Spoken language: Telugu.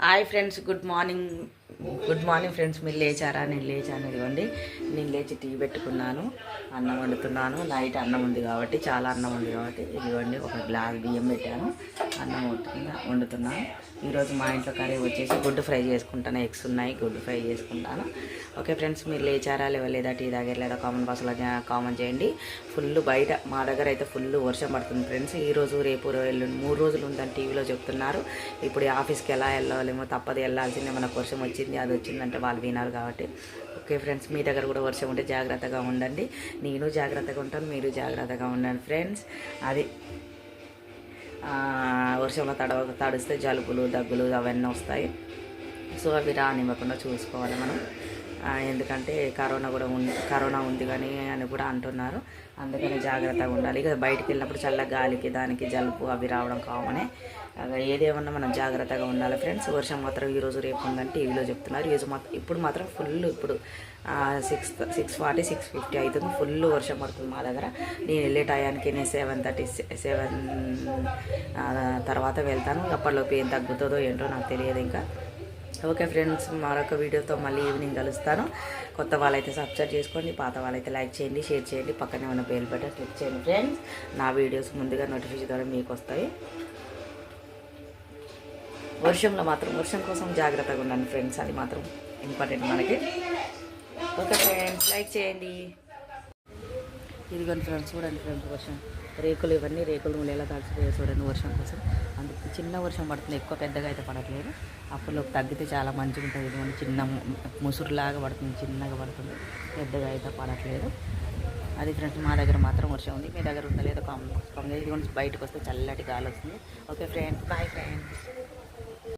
Hi friends, good morning friends. మీరు లేచారా? నేను లేచాను. ఇదిగోండి, నేను లేచి టీ పెట్టుకున్నాను, అన్నం వండుతున్నాను. నైట్ అన్నం ఉంది కాబట్టి, చాలా అన్నం ఉంది కాబట్టి ఇదిగోండి ఒక గ్లాస్ బియ్యం పెట్టాను, అన్నం వండుతున్నాను. ఈరోజు మా ఇంట్లో కర్రీ వచ్చేసి గుడ్డు ఫ్రై చేసుకుంటాను. ఎగ్స్ ఉన్నాయి, గుడ్డు ఫ్రై చేసుకుంటాను. ఓకే ఫ్రెండ్స్, మీరు లేచారా లేవలేదా, టీ తాగలేదా కామెంట్ బాక్స్లో కామెంట్ చేయండి. ఫుల్ బయట మా దగ్గర అయితే ఫుల్ వర్షం పడుతుంది ఫ్రెండ్స్. ఈరోజు రేపు ఎల్లుండి 3 రోజులు ఉందని టీవీలో చెప్తున్నారు. ఇప్పుడు ఆఫీస్కి ఎలా వెళ్ళాలేమో, తప్పదు వెళ్ళాల్సిందే. మనకు వర్షం వచ్చింది, అది వచ్చిందంటే వాళ్ళు వినారు కాబట్టి. ఓకే ఫ్రెండ్స్, మీ దగ్గర కూడా వర్షం ఉంటే జాగ్రత్తగా ఉండండి. నేను జాగ్రత్తగా ఉంటాను, మీరు జాగ్రత్తగా ఉండండి ఫ్రెండ్స్. అది వర్షంలో తడిస్తే జలుబులు, దగ్గులు అవన్నీ వస్తాయి. సో అవి రానివ్వకుండా చూసుకోవాలి మనం. ఎందుకంటే కరోనా ఉంది కానీ అని కూడా అంటున్నారు. అందుకని జాగ్రత్తగా ఉండాలి. ఇక బయటికి వెళ్ళినప్పుడు చల్ల గాలికి దానికి జలుబు అవి రావడం కామనే. ఏదేమన్నా మనం జాగ్రత్తగా ఉండాలి ఫ్రెండ్స్. వర్షం మాత్రం ఈరోజు రేపు ఉందని టీవీలో చెప్తున్నారు. ఇప్పుడు మాత్రం ఫుల్, ఇప్పుడు 6:40 6:50 అవుతుంది. ఫుల్ వర్షం పడుతుంది మా దగ్గర. నేను వెళ్ళే టయానికి నేను 7:37 తర్వాత వెళ్తాను. అప్పటిలోపు ఏం తగ్గుతుందో ఏంటో నాకు తెలియదు ఇంకా. ఓకే ఫ్రెండ్స్, మరొక వీడియోతో మళ్ళీ ఈవినింగ్ కలుస్తాను. కొత్త వాళ్ళైతే సబ్స్క్రైబ్ చేసుకోండి, పాత వాళ్ళైతే లైక్ చేయండి, షేర్ చేయండి, పక్కనే ఉన్న బెల్ బటన్ క్లిక్ చేయండి ఫ్రెండ్స్. నా వీడియోస్ ముందుగా నోటిఫికేషన్ ద్వారా మీకు వస్తాయి. వర్షం కోసం జాగ్రత్తగా ఉండండి ఫ్రెండ్స్, అది మాత్రం ఇంపార్టెంట్ మనకి. ఓకే ఫ్రెండ్స్, లైక్ చేయండి. ఇదిగోండి ఫ్రెండ్స్, చూడండి ఫ్రెండ్స్, వర్షం ఇవన్నీ రేకులు ఎలా తడిచిపోయాయి చూడండి వర్షం కోసం. అందుకే చిన్న వర్షం పడుతుంది, ఎక్కువ పెద్దగా అయితే పడట్లేదు. అప్పుడులోకి తగ్గితే చాలా మంచిగా ఉంటుంది. ఇదిగోండి చిన్న ముసురులాగా పడుతుంది, చిన్నగా పడుతుంది, పెద్దగా అయితే పడట్లేదు. అది ఫ్రెండ్స్, మా దగ్గర మాత్రం వర్షం ఉంది. మీ దగ్గర ఉందా లేదో కామెంట్. ఇదిగోండి బయటకు వస్తే చల్లటి గాలి వస్తుంది. Okay friends, bye friends.